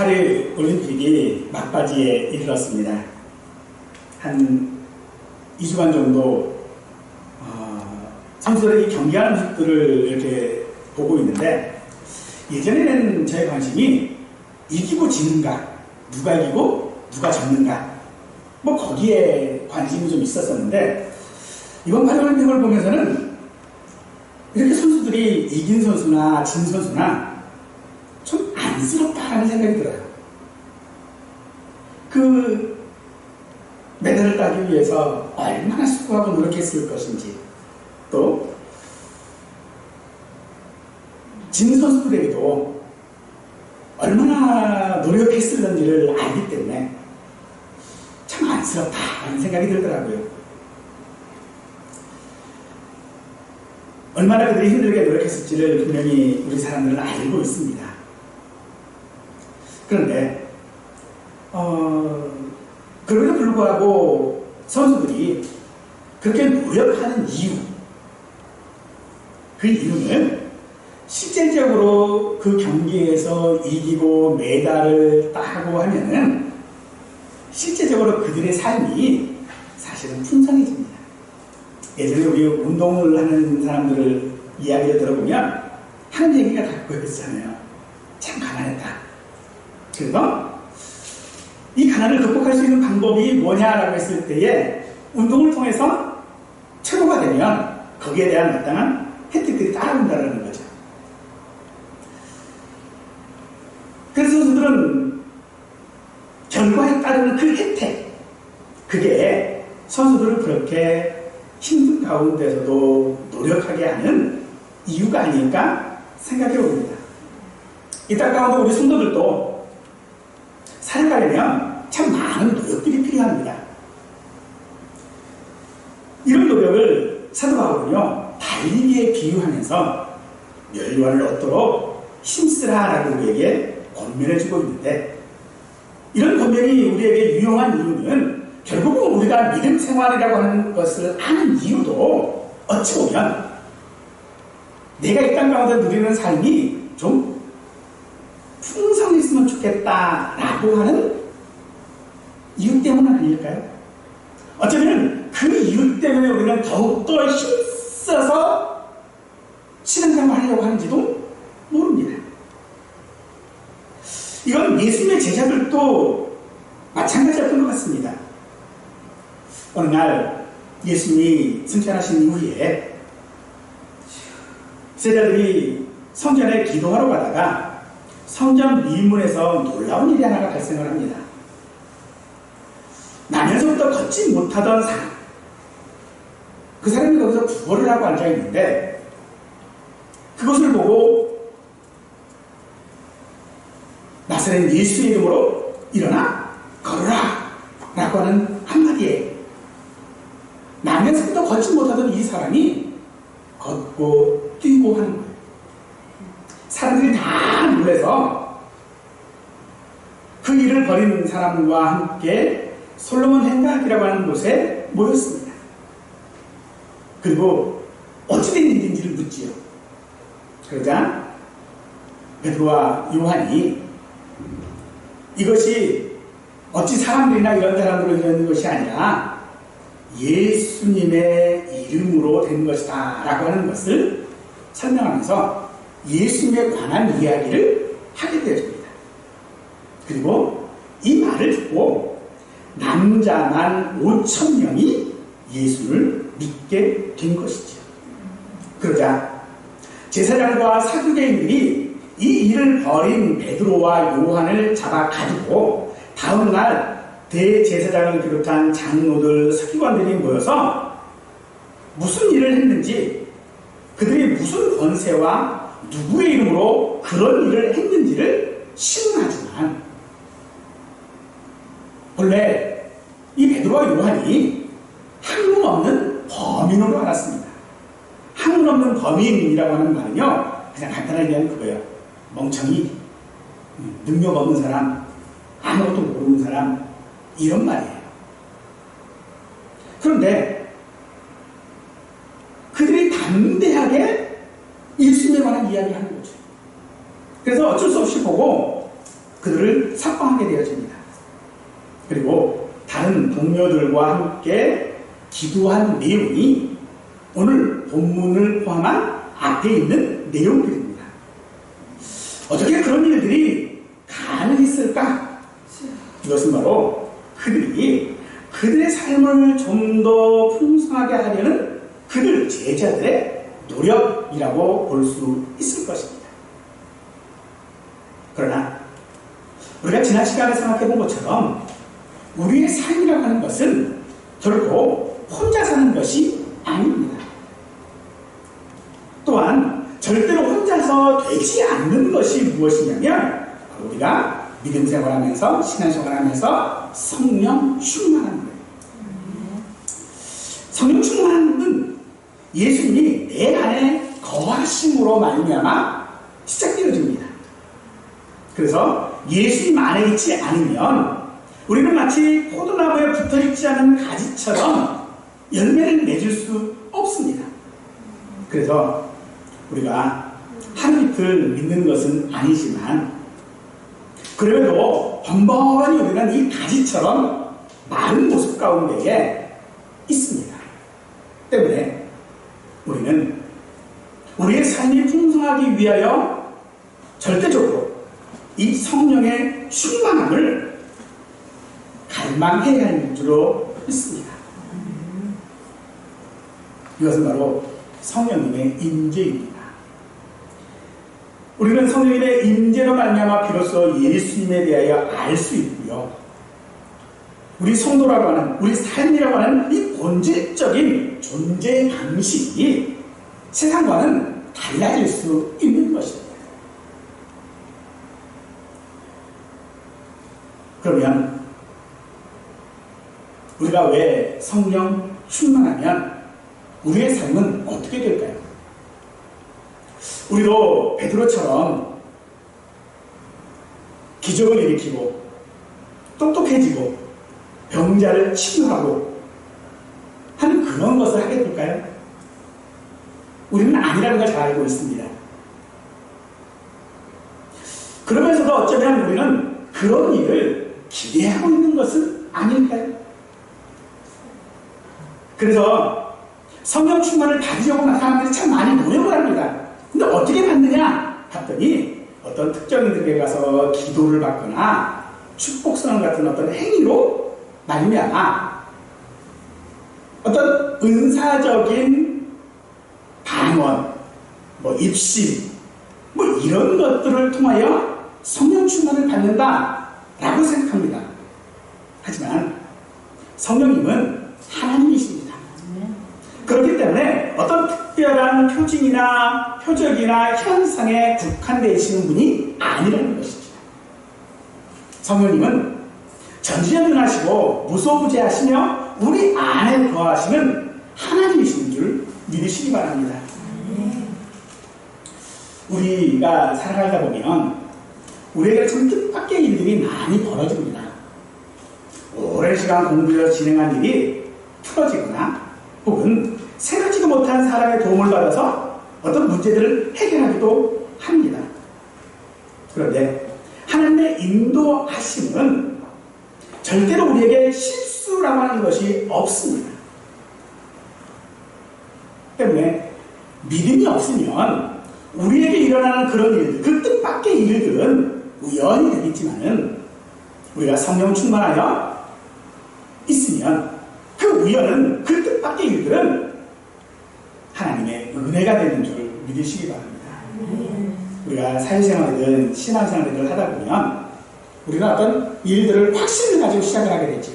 파리 올림픽이 막바지에 이르렀습니다. 한 2주간 정도 선수들이 경기하는 모습들을 이렇게 보고 있는데, 예전에는 저의 관심이 이기고 지는가, 누가 이기고 누가 졌는가, 뭐 거기에 관심이 좀 있었었는데, 이번 파리 올림픽을 보면서는 이렇게 선수들이 이긴 선수나 진 선수나 좀 안쓰럽다라는 생각이 들어요. 그 메달을 따기 위해서 얼마나 수고하고 노력했을 것인지, 또 진 선수들에게도 얼마나 노력했을는지를 알기 때문에 참 안쓰럽다라는 생각이 들더라고요. 얼마나 그들이 힘들게 노력했을지를 분명히 우리 사람들은 알고 있습니다. 그런데 그럼에도 불구하고 선수들이 그렇게 노력하는 이유, 그 이유는 실질적으로 그 경기에서 이기고 메달을 따고 하면은 실제적으로 그들의 삶이 사실은 풍성해집니다. 예전에 우리 운동을 하는 사람들을 이야기를 들어보면 하는 얘기가 다 그거였잖아요. 참 가난했다. 그래서 이 가난을 극복할 수 있는 방법이 뭐냐라고 했을 때에 운동을 통해서 최고가 되면 거기에 대한 마땅한 혜택들이 따라온다는 거죠. 그래서 선수들은 결과에 따르는 그 혜택, 그게 선수들을 그렇게 힘든 가운데서도 노력하게 하는 이유가 아닐까 생각해 봅니다. 이 땅 가운데 우리 성도들도 살아가려면 참 많은 노력들이 필요합니다. 이런 노력을 사도 바울은요, 달리기에 비유하면서 멸류관을 얻도록 힘쓰라라고 우리에게 권면해주고 있는데, 이런 권면이 우리에게 유용한 이유는 결국은 우리가 믿음 생활이라고 하는 것을 아는 이유도 어찌 보면 내가 이 땅 가운데 누리는 삶이 좀 풍성했으면 좋겠다라고 하는 이유 때문 아닐까요? 어쩌면 그 이유 때문에 우리는 더욱더 힘써서 신앙생활을 하려고 하는지도 모릅니다. 이건 예수님의 제자들도 마찬가지였던 것 같습니다. 어느 날 예수님이 승천하신 이후에 제자들이 성전에 기도하러 가다가 성전 미문에서 놀라운 일이 하나가 발생을 합니다. 나면서부터 걷지 못하던 사람, 그 사람이 거기서 구걸을 하고 앉아있는데, 그것을 보고 나사렛 예수의 이름으로 일어나 걸어라 라고 하는 한마디에 나면서부터 걷지 못하던 이 사람이 걷고 뛰고 하는 거예요. 사람들이 다 놀라서 그 일을 벌인 사람과 함께 솔로몬 행각이라고 하는 곳에 모였습니다. 그리고 어찌된 일인지를 묻지요. 그러자 베드로와 요한이 이것이 어찌 사람들이나 이런 사람들로 이런 것이 아니라 예수님의 이름으로 된 것이다 라고 하는 것을 설명하면서 예수님에 관한 이야기를 하게 되어집니다. 그리고 이 말을 듣고 남자만 5,000명이 예수를 믿게 된 것이죠. 그러자 제사장과 사두개인들이 이 일을 벌인 베드로와 요한을 잡아 가지고 다음날 대제사장을 비롯한 장로들, 서기관들이 모여서 무슨 일을 했는지, 그들이 무슨 권세와 누구의 이름으로 그런 일을 했는지를 신문하지만, 본래 이 베드로와 요한이 학문 없는 범인으로 알았습니다. 학문 없는 범인이라고 하는 말은요, 그냥 간단하게 얘기하면 그거예요. 멍청이, 능력 없는 사람, 아무것도 모르는 사람, 이런 말이에요. 그런데 그들이 담대하게 예수님에 관한 이야기를 하는 거죠. 그래서 어쩔 수 없이 보고 그들을 삭방하게 되어집니다. 그리고 다른 동료들과 함께 기도한 내용이 오늘 본문을 포함한 앞에 있는 내용들입니다. 어떻게 그런 일들이 가능했을까? 이것은 바로 그들의 삶을 좀 더 풍성하게 하려는 그들 제자들의 노력이라고 볼 수 있을 것입니다. 그러나 우리가 지난 시간에 생각해 본 것처럼 우리의 삶이라고 하는 것은 결코 혼자 사는 것이 아닙니다. 또한 절대로 혼자서 되지 않는 것이 무엇이냐면 우리가 믿음 생활하면서 신앙생활하면서 성령 충만하는 거예요. 성령 충만은 예수님이 내 안에 거하심으로 말미암아 시작되어집니다. 그래서 예수님 안에 있지 않으면 우리는 마치 포도나무에 붙어있지 않은 가지처럼 열매를 맺을 수 없습니다. 그래서 우리가 하루 이틀 믿는 것은 아니지만 그래도 번번이 우리는 이 가지처럼 마른 모습 가운데에 있습니다. 때문에 우리는 우리의 삶이 풍성하기 위하여 절대적으로 이 성령의 충만함을 갈망해야 할 줄로 믿습니다. 이것은 바로 성령님의 임재입니다. 우리는 성령님의 임재로 말미암아 비로소 예수님에 대하여 알 수 있고요. 우리 성도라고 하는, 우리 삶이라고 하는 이 본질적인 존재 방식이 세상과는 달라질 수 있는 것입니다. 그러면 우리가 왜 성령 충만하면 우리의 삶은 어떻게 될까요? 우리도 베드로처럼 기적을 일으키고 똑똑해지고 병자를 치유하고 하는 그런 것을 하게 될까요? 우리는 아니라는 걸 잘 알고 있습니다. 그러면서도 어쩌면 우리는 그런 일을 기대하고 있는 것은 아닐까요? 그래서 성령 충만을 받으려고 사람들이 참 많이 노력을 합니다. 근데 어떻게 받느냐? 봤더니 어떤 특정인들에게 가서 기도를 받거나 축복선 같은 어떤 행위로 말미암아 어떤 은사적인 방언, 입심, 이런 것들을 통하여 성령 충만을 받는다라고 생각합니다. 하지만 성령님은 하나님이십니다. 그렇기 때문에 어떤 특별한 표징이나 표적이나 현상에 국한되어 있는 분이 아니라는 것이죠. 성령님은 전지전능하시고 무소부재하시며 우리 안에 거하시는 하나님이신 줄 믿으시기 바랍니다. 우리가 살아가다 보면 우리에게 참 뜻밖의 일들이 많이 벌어집니다. 오랜 시간 공부해서 진행한 일이 틀어지거나 혹은 생각지도 못한 사람의 도움을 받아서 어떤 문제들을 해결하기도 합니다. 그런데 하나님의 인도하심은 절대로 우리에게 실수라고 하는 것이 없습니다. 때문에 믿음이 없으면 우리에게 일어나는 그런 일들, 그 뜻밖의 일들은 우연히 되겠지만은 우리가 성령 충만하여 있으면 그 우연은, 그 뜻밖의 일들은 하나님의 은혜가 되는 줄 믿으시기 바랍니다. 우리가 사회생활이든 신앙생활이든 하다 보면 우리가 어떤 일들을 확신을 가지고 시작을 하게 되죠.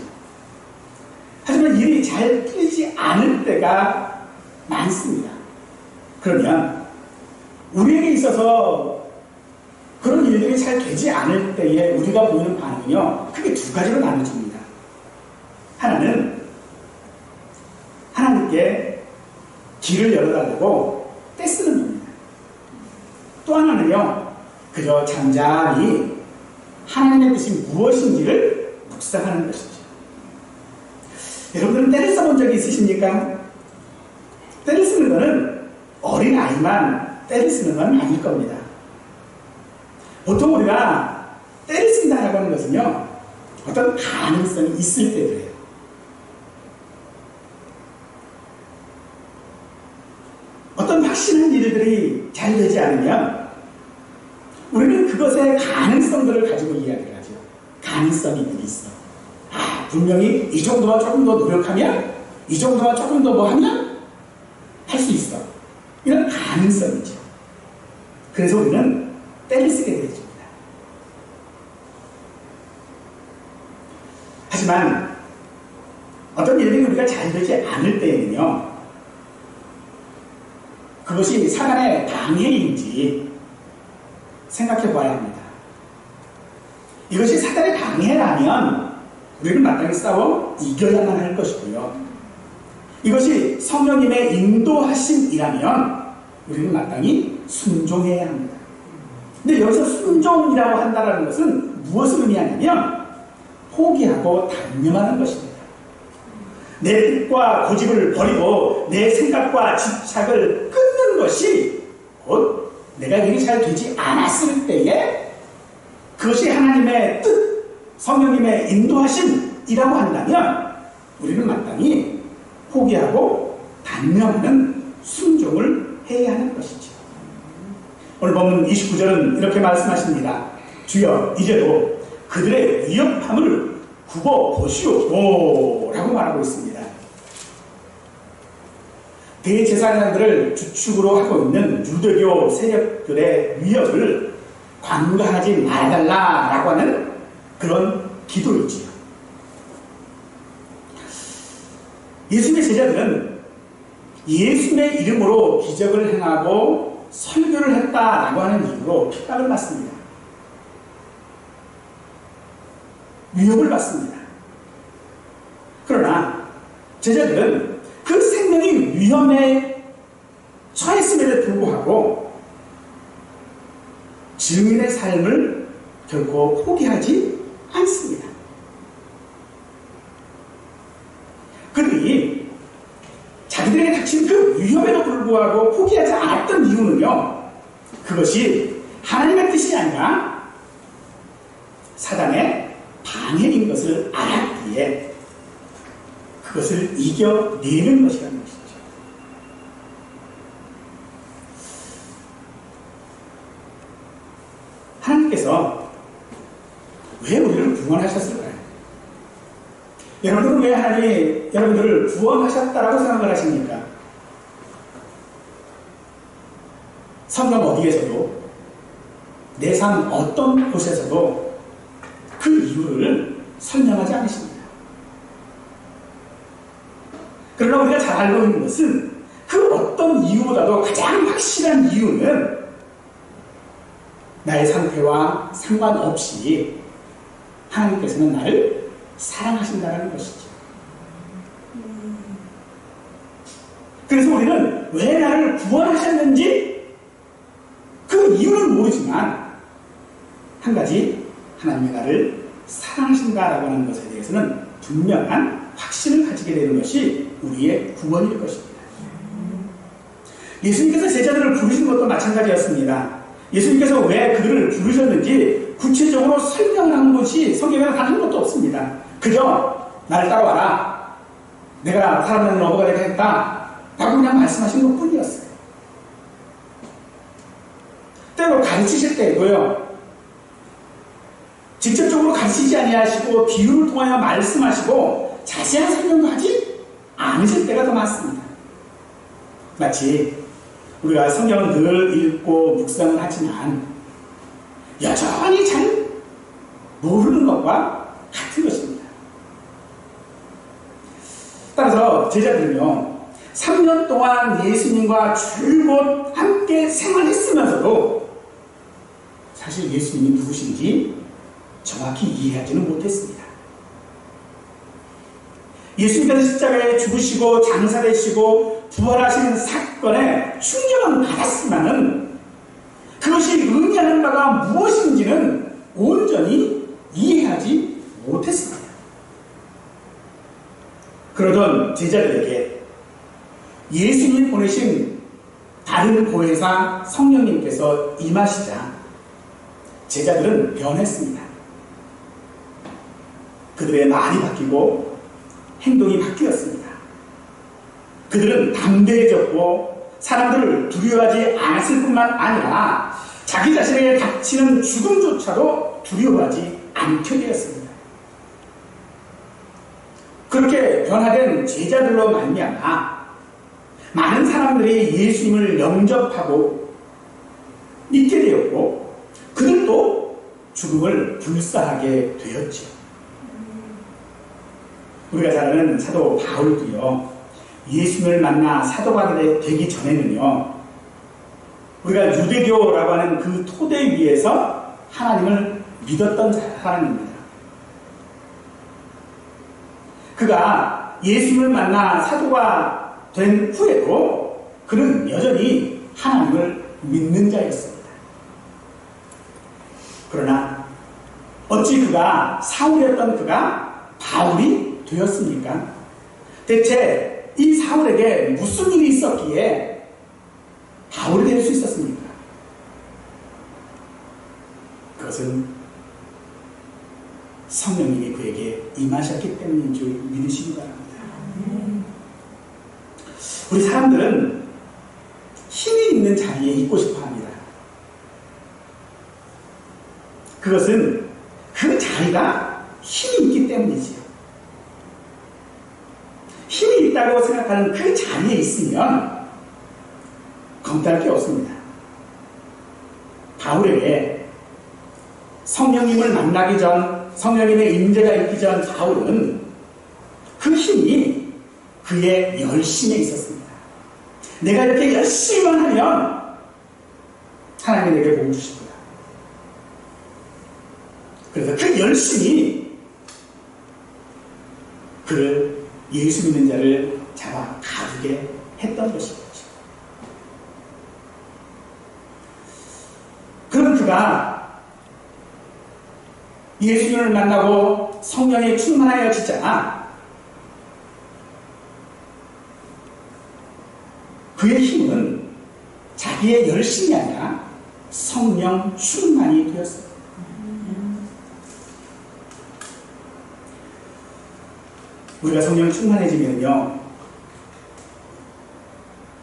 하지만 일이 잘 풀리지 않을 때가 많습니다. 그러면 우리에게 있어서 그런 일들이 잘 되지 않을 때에 우리가 보이는 반응은요, 크게 두 가지로 나눠집니다. 하나는 하나님께 길을 열어달라고 떼쓰는 겁니다. 또 하나는요, 그저 잠잠히 하나님의 뜻이 무엇인지를 묵상하는 것이죠. 여러분들은 때를 써본 적이 있으십니까? 때를 쓰는 것은 어린아이만 때를 쓰는 건 아닐 겁니다. 보통 우리가 때를 쓴다라고 하는 것은요, 어떤 가능성이 있을 때 그래요. 어떤 확신한 일들이 잘 되지 않으면 우리는 그것의 가능성들을 가지고 이야기를 하죠. 가능성이 있어. 분명히 이 정도만 조금 더 노력하면, 이 정도만 조금 더 뭐 하면 할 수 있어. 이런 가능성이죠. 그래서 우리는 때를 쓰게 되어집니다. 하지만 어떤 일들이 우리가 잘 되지 않을 때에는요, 그것이 사단의 방해인지 생각해 봐야 합니다. 이것이 사단의 방해라면 우리는 마땅히 싸워 이겨야만 할 것이고요. 이것이 성령님의 인도하심이라면 우리는 마땅히 순종해야 합니다. 근데 여기서 순종이라고 한다는 것은 무엇을 의미하냐면 포기하고 단념하는 것입니다. 내 뜻과 고집을 버리고 내 생각과 집착을 끊는 것이 곧 내가 일이 잘 되지 않았을 때에 그것이 하나님의 뜻, 성령님의 인도하심이라고 한다면 우리는 마땅히 포기하고 단념하는 순종을 해야 하는 것이죠. 오늘 본문 29절은 이렇게 말씀하십니다. 주여 이제도 그들의 위협함을 굽어보시오 라고 말하고 있습니다. 대제사장들을 주축으로 하고 있는 유대교 세력들의 위협을 관과하지 말아달라라고 하는 그런 기도이지요. 예수님의 제자들은 예수님의 이름으로 기적을 행하고 설교를 했다라고 하는 이유로 핍박을 받습니다. 위협을 받습니다. 그러나 제자들은 그 생명이 위험에 처했음에도 불구하고 증인의 삶을 결코 포기하지 않습니다. 그들이 자기들에게 닥친 그 위험에도 불구하고 포기하지 않았던 이유는요, 그것이 하나님의 뜻이 아니라 사단의 방해인 것을 알았기에 그것을 이겨내는 것이라는 것이죠. 하나님께서 왜 우리를 구원하셨을까요? 여러분들은 왜 하나님이 여러분들을 구원하셨다라고 생각을 하십니까? 성경 어디에서도 내 삶 어떤 곳에서도 그 이유를 설명하지 않으십니다. 그러나 우리가 잘 알고 있는 것은 그 어떤 이유보다도 가장 확실한 이유는 나의 상태와 상관없이 하나님께서는 나를 사랑하신다는 것이죠. 그래서 우리는 왜 나를 구원하셨는지 그 이유는 모르지만 한 가지, 하나님이 나를 사랑하신다라고 하는 것에 대해서는 분명한 확신을 가지게 되는 것이 우리의 구원일 것입니다. 예수님께서 제자들을 부르신 것도 마찬가지였습니다. 예수님께서 왜 그들을 부르셨는지 구체적으로 설명한 것이 성경에는 단 한 것도 없습니다. 그저 나를 따라와라, 내가 사람들은 어부가 되게 했다 라고 그냥 말씀하신 것 뿐이었어요. 때로 가르치실 때고요, 직접적으로 가르치지 아니하시고 비유를 통하여 말씀하시고 자세한 설명도 하지 않으실 때가 더 많습니다. 마치 우리가 성경을 늘 읽고 묵상을 하지만 여전히 잘 모르는 것과 같은 것입니다. 따라서 제자들은요, 3년 동안 예수님과 줄곧 함께 생활했으면서도 사실 예수님이 누구신지 정확히 이해하지는 못했습니다. 예수님께서 십자가에 죽으시고 장사되시고 부활하시는 사건에 충격은 받았지만은 그것이 의미하는 바가 무엇인지는 온전히 이해하지 못했습니다. 그러던 제자들에게 예수님 보내신 다른 보혜사 성령님께서 임하시자 제자들은 변했습니다. 그들의 말이 바뀌고 행동이 바뀌었습니다. 그들은 담대해졌고 사람들을 두려워하지 않았을 뿐만 아니라 자기 자신에게 닥치는 죽음조차도 두려워하지 않게 되었습니다. 그렇게 변화된 제자들로 말미암아 많은 사람들이 예수님을 영접하고 믿게 되었고 그들도 죽음을 불사하게 되었죠. 우리가 잘 아는 사도 바울도요, 예수님을 만나 사도가 되기 전에는요, 우리가 유대교라고 하는 그 토대 위에서 하나님을 믿었던 사람입니다. 그가 예수님을 만나 사도가 된 후에도 그는 여전히 하나님을 믿는 자였습니다. 그러나 어찌 그가 사울이었던 그가 바울이 되었습니까? 대체 이 사울에게 무슨 일이 있었기에 바울이 될 수 있었습니까? 그것은 성령님이 그에게 임하셨기 때문인 줄 믿으시기 바랍니다. 우리 사람들은 힘이 있는 자리에 있고 싶어 합니다. 그것은 그 자리가 힘이 있기 때문이지요. 힘이 있다고 생각하는 그 자리에 있으면 검토할 게 없습니다. 바울에게 성령님을 만나기 전, 성령님의 임재가 있기 전 바울은 그 힘이 그의 열심에 있었습니다. 내가 이렇게 열심히만 하면 하나님이 내게 복 주실 거야. 그래서 그 열심히 그를 예수 믿는 자를 잡아 가두게 했던 것이죠. 그럼 그가 예수님을 만나고 성령에 충만하여지자 그의 힘은 자기의 열심이 아니라 성령 충만이 되었습니다. 우리가 성령 충만해지면요,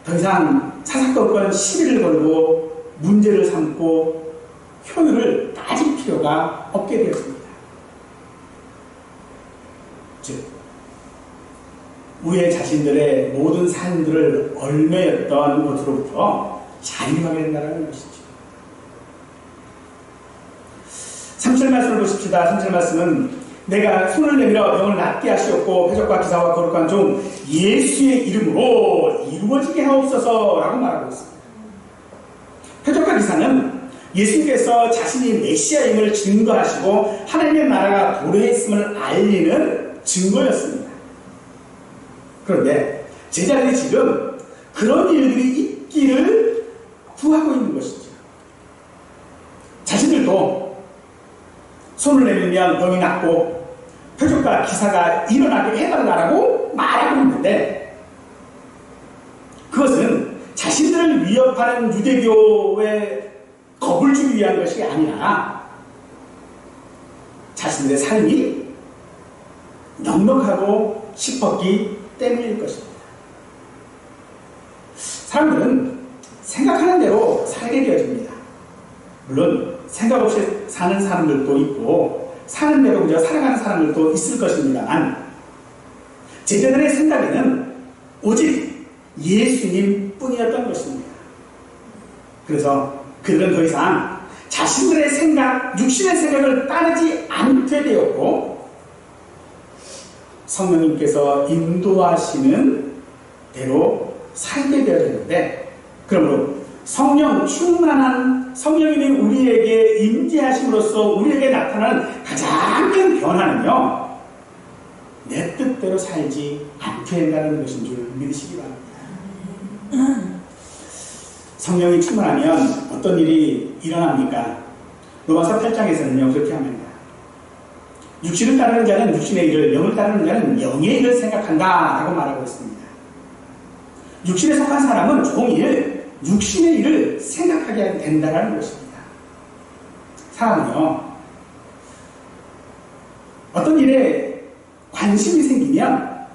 더 이상 사사건건 시비를 걸고 문제를 삼고 효율을 따질 필요가 없게 되었습니다. 즉, 우리의 자신들의 모든 삶들을 얽매였던 것으로부터 자유하게 된다는 것이죠. 3절 말씀을 보십시다. 3절 말씀은 내가 손을 내밀어 병을 낫게 하시었고 표적과 기사와 거룩한 종 예수의 이름으로 이루어지게 하옵소서 라고 말하고 있습니다. 표적과 기사는 예수님께서 자신이 메시아임을 증거하시고 하나님의 나라가 도래했음을 알리는 증거였습니다. 그런데 제자들이 지금 그런 일들이 있기를 구하고 있는 것이죠. 자신들도 손을 내밀면 병이 낫고 표적과 기사가 일어나게 해달라고 말하고 있는데 그것은 자신들을 위협하는 유대교에 겁을 주기 위한 것이 아니라 자신들의 삶이 넉넉하고 싶었기 때문일 것입니다. 사람들은 생각하는 대로 살게 되어집니다. 물론 생각 없이 사는 사람들도 있고 사는 대로 그저 살아가는 사람들도 있을 것입니다만 제자들의 생각에는 오직 예수님 뿐이었던 것입니다. 그래서 그들은 더 이상 자신들의 생각, 육신의 생각을 따르지 않게 되었고 성령님께서 인도하시는 대로 살게 되었는데, 그러므로 성령 충만한 성령님이 우리에게 임재하심으로써 우리에게 나타나는 가장 큰 변화는요, 내 뜻대로 살지 않게 된다는 것인 줄 믿으시기 바랍니다. 성령이 충만하면 어떤 일이 일어납니까? 로마서 8장에서는요 그렇게 합니다. 육신을 따르는 자는 육신의 일을, 영을 따르는 자는 영의 일을 생각한다 라고 말하고 있습니다. 육신에 속한 사람은 종일 육신의 일을 생각하게 된다는 것입니다. 사람은요 어떤 일에 관심이 생기면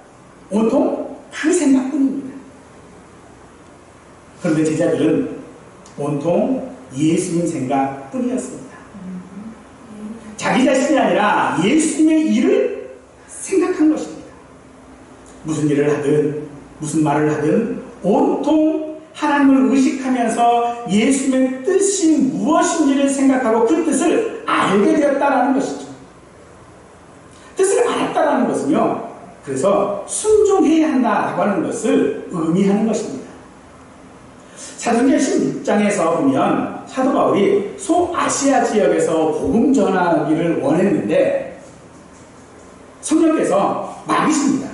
온통 그 생각뿐입니다. 그런데 제자들은 온통 예수님 생각뿐이었습니다. 자기 자신이 아니라 예수님의 일을 생각한 것입니다. 무슨 일을 하든 무슨 말을 하든 온통 하나님을 의식하면서 예수님의 뜻이 무엇인지를 생각하고 그 뜻을 알게 되었다라는 것이죠. 뜻을 알았다라는 것은요, 그래서 순종해야 한다라고 하는 것을 의미하는 것입니다. 사도행전 16장에서 보면 사도 바울이 소아시아 지역에서 복음 전하기를 원했는데 성령께서 막으십니다.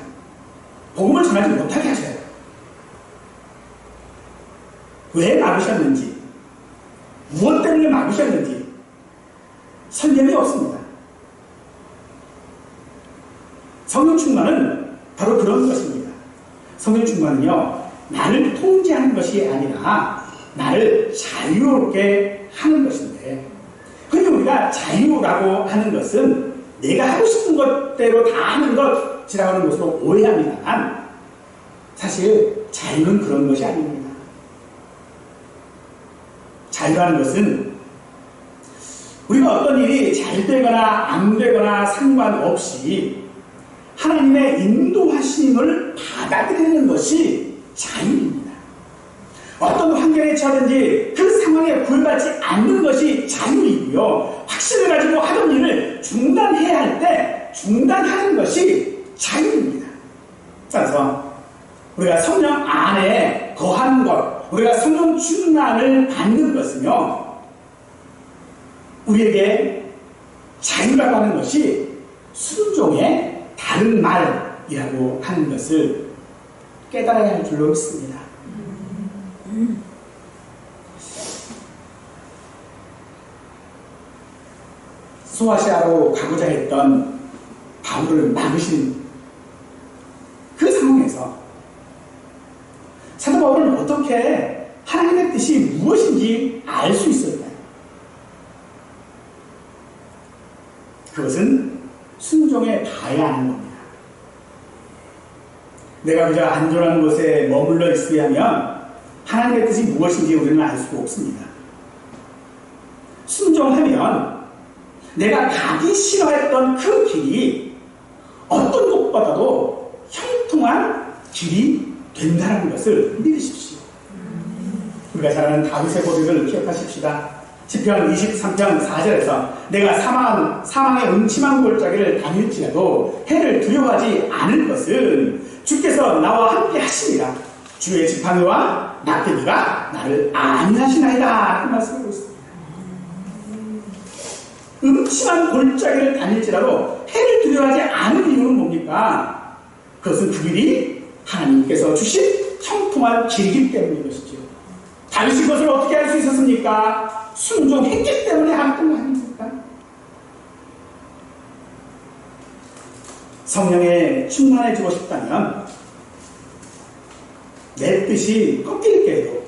복음을 전하지 못하게 하셔요. 왜 막으셨는지, 무엇 때문에 막으셨는지 설명이 없습니다. 성령 충만은 바로 그런 것입니다. 성령 충만은요, 나를 통제하는 것이 아니라 나를 자유롭게 하는 것인데, 근데 우리가 자유라고 하는 것은 내가 하고 싶은 것대로 다 하는 것이라고 하는 것으로 오해합니다만, 사실 자유는 그런 것이 아닙니다. 자유라는 것은 우리가 어떤 일이 잘 되거나 안 되거나 상관없이 하나님의 인도하심을 받아들이는 것이 자유입니다. 어떤 환경에 처하든지 그 상황에 구애받지 않는 것이 자유이고요. 확신을 가지고 하던 일을 중단해야 할 때 중단하는 것이 자유입니다. 따라서 우리가 성령 안에 거하는 것, 우리가 성령 충만을 받는 것은요, 우리에게 자유라고 하는 것이 순종의 다른 말이라고 하는 것을 깨달아야 할 줄로 믿습니다. 소아시아로 가고자 했던 바울을 막으신 그 상황에서 사도 바울은 어떻게 하나님의 뜻이 무엇인지 알 수 있었나요? 그것은 순종에 다해야 하는 겁니다. 내가 그저 안전한 곳에 머물러 있으려면 하나님의 뜻이 무엇인지 우리는 알 수가 없습니다. 순종하면 내가 가기 싫어했던 그 길이 어떤 곳보다도 형통한 길이 된다는 것을 믿으십시오. 우리가 잘 아는 다윗의 고백을 기억하십시다. 시편 23편 4절에서 내가 사망의 음침한 골짜기를 다닐지라도 해를 두려워하지 않을 것은 주께서 나와 함께 하시니라. 주의 지팡이와 낙대기가 나를 안위하시나이다. 그 말씀을 있습니다. 음침한 골짜기를 다닐지라도 해를 두려워하지 않을 이유는 뭡니까? 그것은 그 길이 하나님께서 주신 형통한 길이기 때문인 것이죠. 다윗이 그것을 어떻게 할 수 있었습니까? 순종했기 때문에 했던 거 아닙니까? 성령에 충만해지고 싶다면 내 뜻이 꺾일 때에도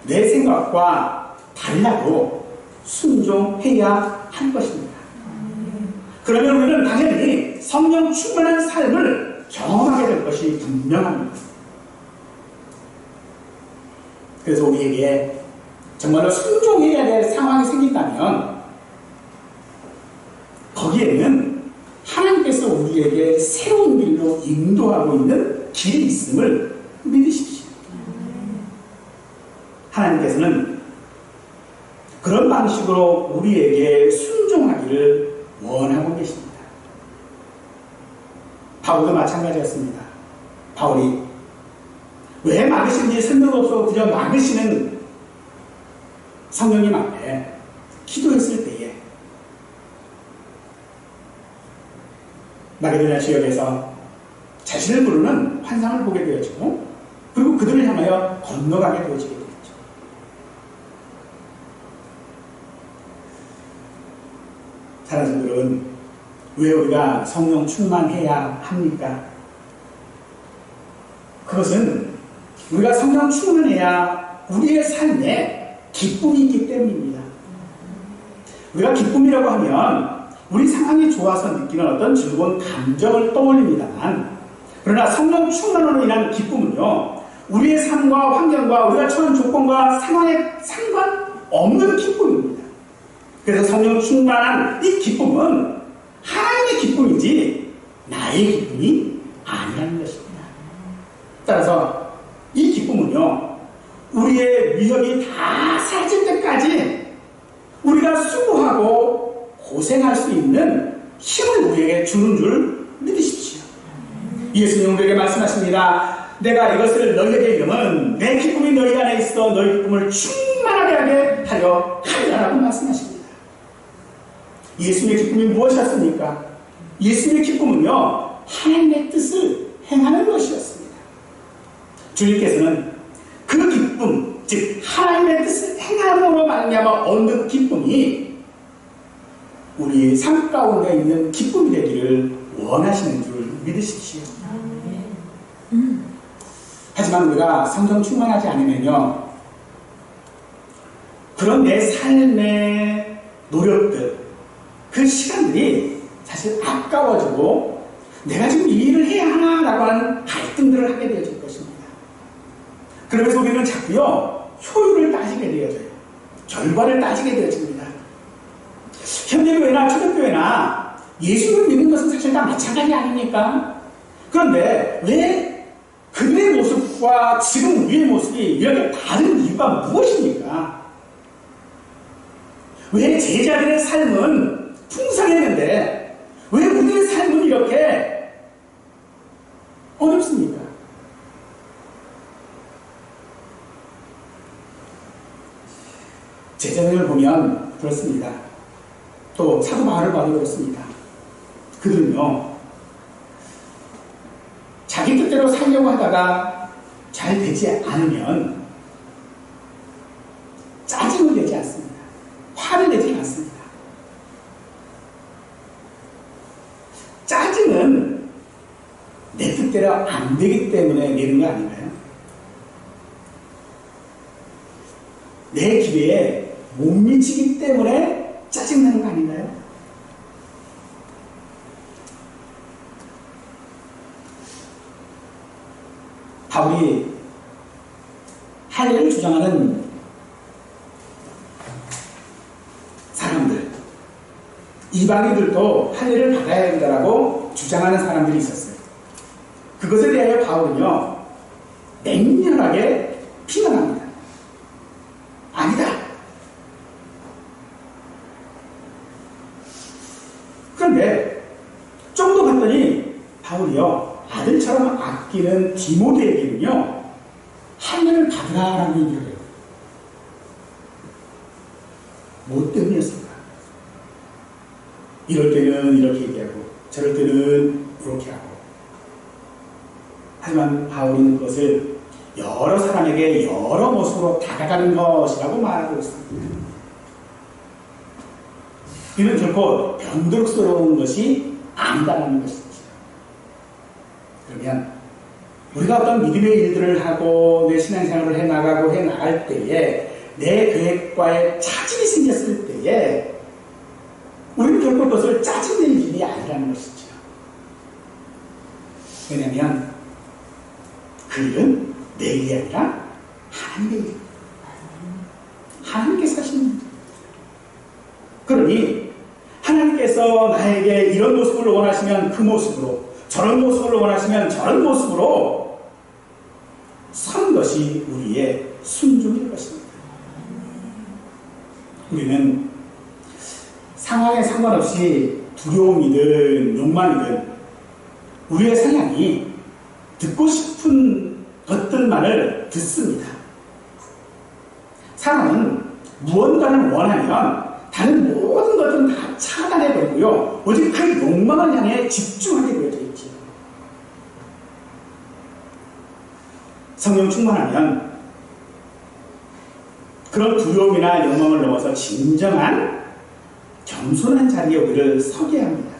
내 생각과 달라도 순종해야 할 것입니다. 그러면 우리는 당연히 성령 충만한 삶을 경험하게 될 것이 분명합니다. 그래서 우리에게 정말로 순종해야 될 상황이 생긴다면 거기에는 하나님께서 우리에게 새로운 길로 인도하고 있는 길이 있음을 믿으십시오. 하나님께서는 그런 방식으로 우리에게 순종하기를 원하고 계십니다. 바울도 마찬가지였습니다. 바울이 왜 막으시는지 설명 없어 그저 막으시는 성령님 앞에 기도했을 때에 마게도냐 지역에서 자신을 부르는 환상을 보게 되었고, 그리고 그들을 향하여 건너가게 되어지게 되었죠. 사랑하는 분들은 왜 우리가 성령 충만해야 합니까? 그것은 우리가 성령 충만해야 우리의 삶에 기쁨이 있기 때문입니다. 우리가 기쁨이라고 하면 우리 상황이 좋아서 느끼는 어떤 즐거운 감정을 떠올립니다만, 그러나 성령 충만으로 인한 기쁨은요, 우리의 삶과 환경과 우리가 처한 조건과 상황에 상관없는 기쁨입니다. 그래서 성령 충만한 이 기쁨은 하나님의 기쁨이지 나의 기쁨이 아니라는 것입니다. 따라서 이 기쁨은요, 우리의 위협이 다 사라질 때까지 우리가 수고하고 고생할 수 있는 힘을 우리에게 주는 줄 믿으십시오. 예수님 우리에게 말씀하십니다. 내가 이것을 너희에게 이르면 내 기쁨이 너희 안에 있어 너희 기쁨을 충만하게 하게 하려 하리라고 말씀하십니다. 예수님의 기쁨이 무엇이었습니까? 예수님의 기쁨은요, 하나님의 뜻을 행하는 것이었습니다. 주님께서는 그 기쁨, 즉 하나님의 뜻을 행함으로 말미암아 얻는 기쁨이 우리의 삶 가운데 있는 기쁨이 되기를 원하시는 줄 믿으십시오. 하지만 우리가 성령 충만하지 않으면요, 그런 내 삶의 노력들, 그 시간들이 사실 아까워지고 내가 지금 이 일을 해야 하나라고 하는 갈등들을 하게 되어질 것입니다. 그러면서 우리는 자꾸요, 효율을 따지게 되어져요. 결과를 따지게 되어집니다. 현대교회나 초대교회나 예수를 믿는 것은 사실 다 마찬가지 아닙니까? 그런데 왜 그들의 모습과 지금 우리의 모습이 이렇게 다른 이유가 무엇입니까? 왜 제자들의 삶은 풍성했는데 왜 우리의 삶은 이렇게 어렵습니까? 제자들을 보면 그렇습니다. 또 사도 바울을 봐도 그렇습니다. 그들은요, 자기 뜻대로 살려고 하다가 잘 되지 않으면 짜증을 내지 않습니다. 화를 내지 않습니다. 짜증은 내 뜻대로 안 되기 때문에 내는 거 아닌가요? 내 기회에 못 미치기 때문에 짜증나는 거 아닌가요? 바울이 할례를 주장하는 사람들, 이방인들도 할례를 받아야 된다라고 주장하는 사람들이 있었어요. 그것에 대하여 바울은요, 맹렬하게 비난합니다. 아니다. 그런데 좀 더 봤더니 바울이요, 아들처럼 아끼는 디모데에게는요, 할례를 받으라라고 얘기를 해요. 뭐 때문이었을까? 이럴 때는 이렇게 얘기하고 저럴 때는 그렇게 하고. 하지만 바울은 그것을 여러 사람에게 여러 모습으로 다가가는 것이라고 말하고 있습니다. 이는 결코 변덕스러운 것이 아니다라는 것입니다. 그러면 우리가 어떤 믿음의 일들을 하고 내 신앙생활을 해나가고 해나갈 때에 내 계획과의 차질이 생겼을 때에 우리는 결코 그것을 짜증낼 일이 아니라는 것이죠. 왜냐하면 그 일은 내 일이 아니라 하나님의 일입니다. 하나님께서 하시는 일입니다. 그러니 하나님께서 나에게 이런 모습을 원하시면 그 모습으로, 저런 모습을 원하시면 저런 모습으로 서는 것이 우리의 순종일 것입니다. 우리는 상황에 상관없이 두려움이든 욕망이든 우리의 성향이 듣고 싶은 것들만을 듣습니다. 사람은 무언가를 원하면 다른 모든 것들은 다 차단해버리고요, 오직 그 욕망을 향해 집중하게 되어져 있죠. 성령 충만하면 그런 두려움이나 욕망을 넘어서 진정한 겸손한 자리에 우리를 서게 합니다.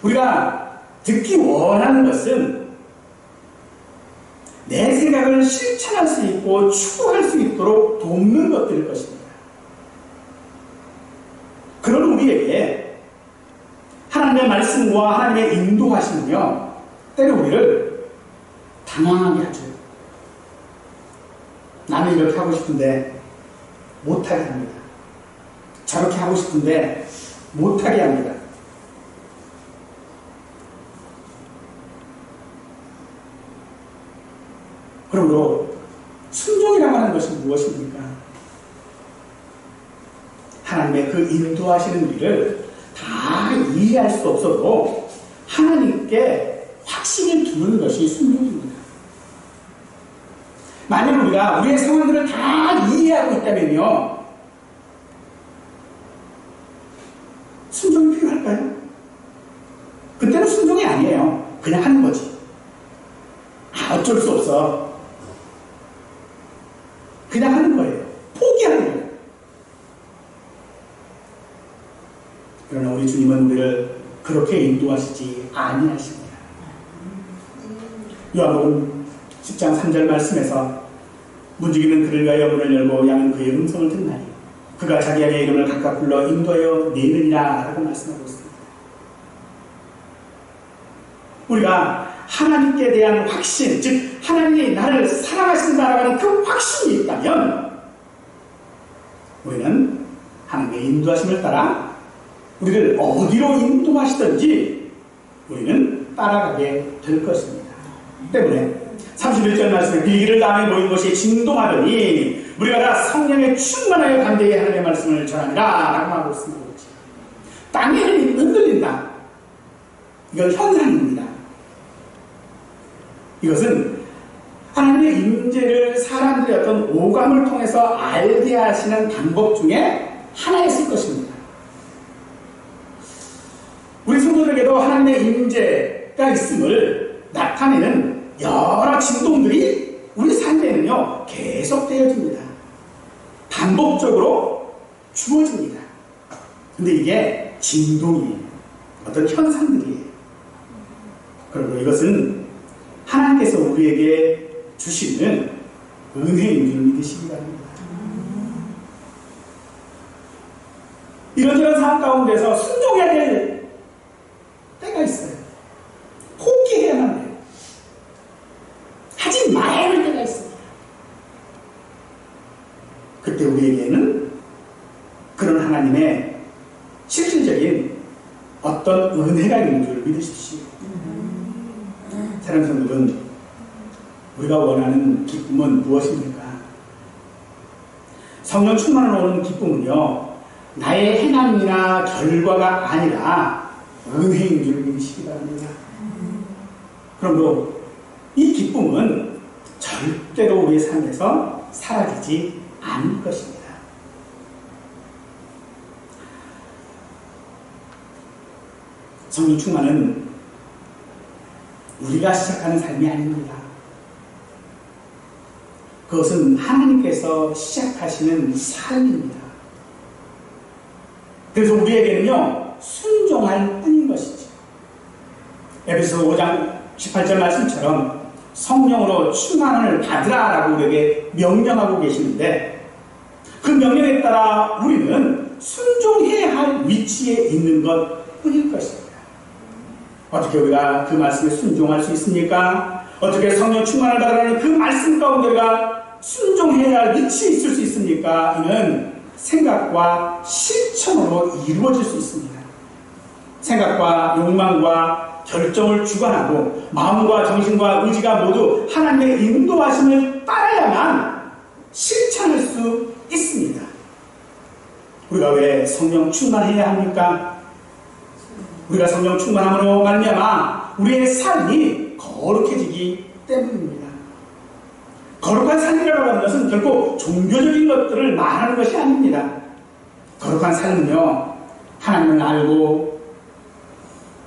우리가 듣기 원하는 것은 내 생각을 실천할 수 있고 추구할 수 있도록 돕는 것들일 것입니다. 우리에게 하나님의 말씀과 하나님의 인도하심은요, 때로 우리를 당황하게 하죠. 나는 이렇게 하고 싶은데 못하게 합니다. 저렇게 하고 싶은데 못하게 합니다. 그러므로 순종이라고 하는 것이 무엇입니까? 하나님의 그 인도하시는 우리를 다 이해할 수 없어도 하나님께 확신을 두는 것이 순종입니다. 만약 우리가 우리의 상황들을 다 이해하고 있다면요, 순종이 필요할까요? 그때는 순종이 아니에요. 그냥 하는 거지. 어쩔 수 없어. 그냥 하는 거예요. 포기하는 거예요. 그러나 우리 주님은 우리를 그렇게 인도하시지 아니하십니다. 요한복음 10장 3절 말씀에서 문지기는 그를 위하여 문을 열고 양은 그의 음성을 듣나니 그가 자기 아내의 이름을 각각 불러 인도하여 내느니라 라고 말씀하고 있습니다. 우리가 하나님께 대한 확신, 즉 하나님이 나를 사랑하신다라고 하는 그 확신이 있다면 우리는 하나님의 인도하심을 따라 우리를 어디로 인도하시든지 우리는 따라가게 될 것입니다. 때문에 31절 말씀에 빌기를 땅에 모인 것이 진동하더니 우리가 다 성령에 충만하여 담대히 하나님의 말씀을 전하리라 라고 하고 있습니다. 땅이 흔들린다. 이건 현상입니다. 이것은 하나님의 임재를 사람들의 어떤 오감을 통해서 알게 하시는 방법 중에 하나였을 것입니다. 우리 성도들에게도 하나님의 임재가 있음을 나타내는 여러 진동들이 우리 삶에는요 계속 되어집니다. 반복적으로 주어집니다. 근데 이게 진동이에요. 어떤 현상들이에요. 그리고 이것은 하나님께서 우리에게 주시는 은혜인 줄 믿으시기 바랍니다. 이런저런 상황 가운데서 순종해야 될 때가 있어요. 포기해야만 해요. 하지 말아야 할 때가 있습니다. 그때 우리에게는 그런 하나님의 실질적인 어떤 은혜가 있는 줄 믿으십시오. 사랑하는 성도분, 우리가 원하는 기쁨은 무엇입니까? 성령 충만으로 오는 기쁨은요, 나의 행함이나 결과가 아니라 은혜인 줄 믿으시기 바랍니다. 그러므로 이 기쁨은 절대로 우리의 삶에서 사라지지 않을 것입니다. 성령 충만은 우리가 시작하는 삶이 아닙니다. 그것은 하나님께서 시작하시는 삶입니다. 그래서 우리에게는요 순종할 뿐인 것이죠. 에베소서 5장 18절 말씀처럼 성령으로 충만을 받으라라고 우리에게 명령하고 계시는데 그 명령에 따라 우리는 순종해야 할 위치에 있는 것 뿐일 것입니다. 어떻게 우리가 그 말씀에 순종할 수 있습니까? 어떻게 성령 충만을 받으라는 그 말씀 가운데 우리가 순종해야 할 위치에 있을 수 있습니까? 이는 생각과 실천으로 이루어질 수 있습니다. 생각과 욕망과 결정을 주관하고 마음과 정신과 의지가 모두 하나님의 인도하심을 따라야만 실천할 수 있습니다. 우리가 왜 성령 충만해야 합니까? 우리가 성령 충만함으로 말미암아 우리의 삶이 거룩해지기 때문입니다. 거룩한 삶이라고 하는 것은 결코 종교적인 것들을 말하는 것이 아닙니다. 거룩한 삶은요, 하나님을 알고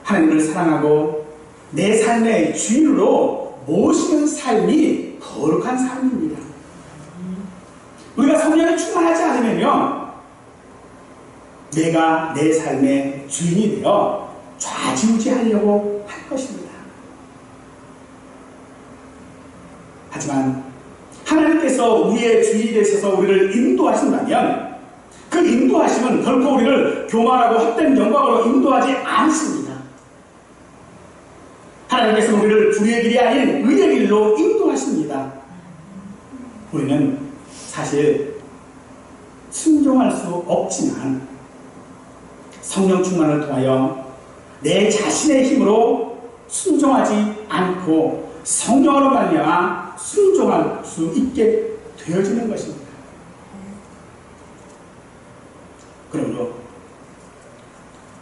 하나님을 사랑하고 내 삶의 주인으로 모시는 삶이 거룩한 삶입니다. 우리가 성령에 충만하지 않으면요, 내가 내 삶의 주인이 되어 좌지우지하려고 할 것입니다. 하지만 하나님께서 우리의 주인이 되셔서 우리를 인도하신다면 그 인도하심은 결코 우리를 교만하고 헛된 영광으로 인도하지 않습니다. 하나님께서 우리를 불의의 길이 아닌 의의 길로 인도하십니다. 우리는 사실 순종할 수 없지만 성령 충만을 통하여 내 자신의 힘으로 순종하지 않고 성령으로 말미암아 순종할 수 있게 되어지는 것입니다. 그러므로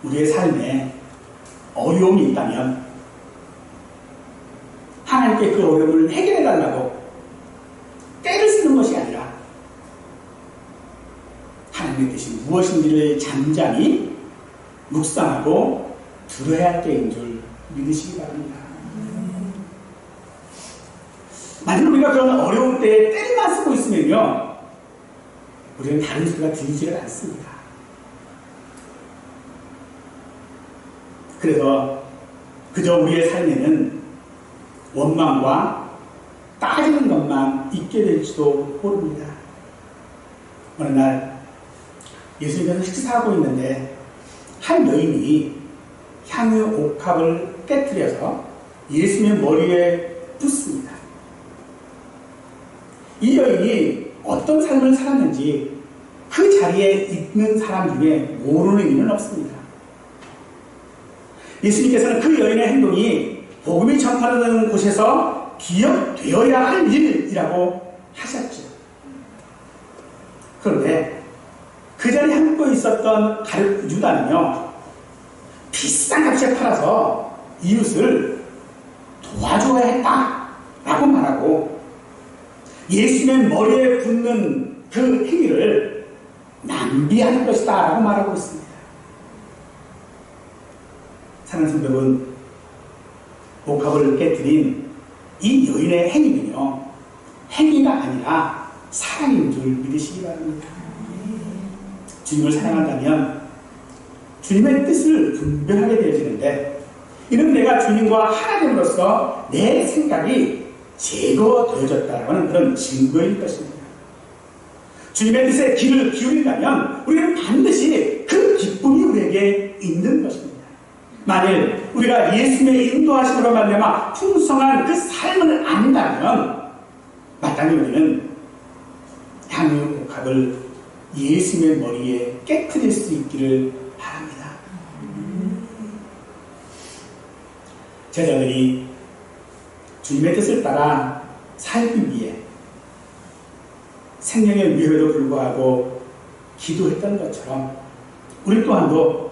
우리의 삶에 어려움이 있다면 하나님께 그 어려움을 해결해 달라고 때를 쓰는 것이 아니라 하나님의 뜻이 무엇인지를 잠잠히 묵상하고 들어야 할 때인 줄 믿으시기 바랍니다. 만약 우리가 그런 어려운 때에 때만 쓰고 있으면요, 우리는 다른 소리가 들리지를 않습니다. 그래서 그저 우리의 삶에는 원망과 따지는 것만 있게 될지도 모릅니다. 어느 날 예수님께서 식사하고 있는데 한 여인이 향유 옥합을 깨뜨려서 예수님의 머리에 붓습니다. 이 여인이 어떤 삶을 살았는지 그 자리에 있는 사람 중에 모르는 이는 없습니다. 예수님께서는 그 여인의 행동이 복음이 전파되는 곳에서 기억되어야 할 일이라고 하셨죠. 그런데 그 자리에 함께 있었던 유다는요, 비싼 값에 팔아서 이웃을 도와줘야 했다라고 말하고 예수님의 머리에 붓는 그 행위를 낭비하는 것이다 라고 말하고 있습니다. 사랑하는 성도 여러분, 옥합을 깨뜨린 이 여인의 행위는요, 행위가 아니라 사랑인 줄 믿으시기 바랍니다. 주님을 사랑한다면 주님의 뜻을 분별하게 되어지는데, 이는 내가 주님과 하나 됨으로써 내 생각이 제거되어졌다는 그런 증거일 것입니다. 주님의 뜻에 귀를 기울인다면 우리는 반드시 그 기쁨이 우리에게 있는 것입니다. 만일 우리가 예수님의 인도하심으로 말미암아 풍성한 그 삶을 안다면 마땅히 우리는 향유 옥합을 예수님의 머리에 깨트릴 수 있기를 바랍니다. 제자들이 주님의 뜻을 따라 살기 위해 생명의 위협에도 불구하고 기도했던 것처럼 우리 또한도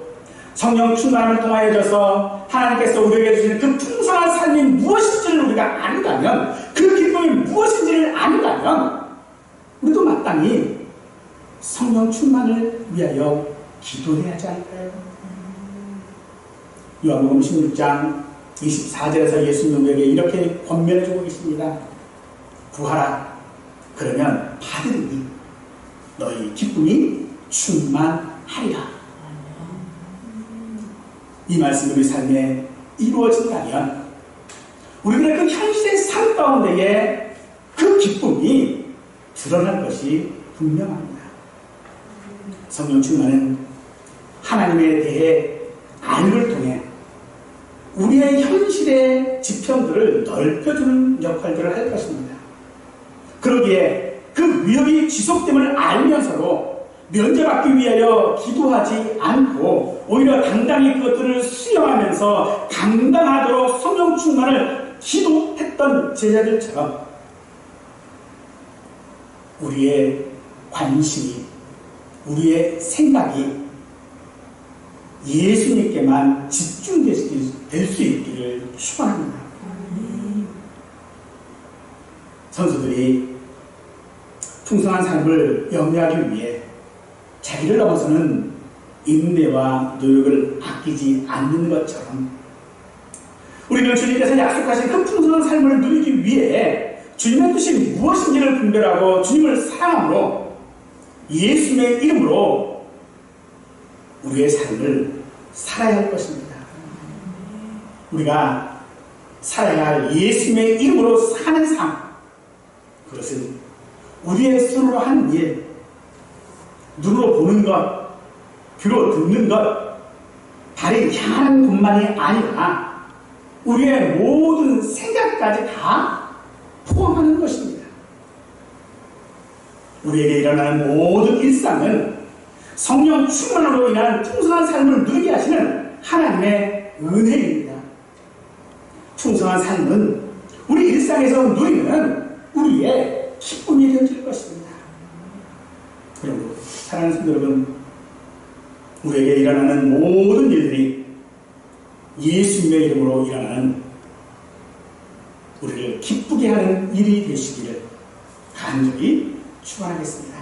성령 충만을 통하여져서 하나님께서 우리에게 주시는 그 풍성한 삶이 무엇인지를 우리가 안다면, 그 기쁨이 무엇인지를 안다면 우리도 마땅히 성령 충만을 위하여 기도해야 하지 않을까요? 요한복음 16장 24절에서 예수님은 우리에게 이렇게 권면해주고 계십니다. 구하라, 그러면 받으리니 너희 기쁨이 충만하리라. 이 말씀이 우리 삶에 이루어진다면 우리들의 그 현실의 삶 가운데에 그 기쁨이 드러날 것이 분명합니다. 성령 충만은 하나님에 대해 알을 통해 우리의 현실의 지평들을 넓혀주는 역할들을 할 것입니다. 그러기에 그 위협이 지속됨을 알면서도 면제받기 위하여 기도하지 않고 오히려 당당히 그것들을 수용하면서 감당하도록 성령 충만을 기도했던 제자들처럼 우리의 관심이, 우리의 생각이 예수님께만 집중될 수 있기를 축원합니다. 선수들이 풍성한 삶을 영위하기 위해 자기를 넘어서는 인내와 노력을 아끼지 않는 것처럼 우리는 주님께서 약속하신 그 풍성한 삶을 누리기 위해 주님의 뜻이 무엇인지를 분별하고 주님을 사랑함으로 예수님의 이름으로 우리의 삶을 살아야 할 것입니다. 우리가 살아야 할 예수님의 이름으로 사는 삶, 그것은 우리의 손으로 하는 일, 눈으로 보는 것, 귀로 듣는 것, 발이 향하는 것만이 아니라 우리의 모든 생각까지 다 포함하는 것입니다. 우리에게 일어나는 모든 일상은 성령 충만으로 인한 풍성한 삶을 누리게 하시는 하나님의 은혜입니다. 풍성한 삶은 우리 일상에서 누리는 우리의 기쁨이 되어질 것입니다. 그리고 사랑하는 성도 여러분, 우리에게 일어나는 모든 일들이 예수님의 이름으로 일어나는 우리를 기쁘게 하는 일이 되시기를 간절히 축원하겠습니다.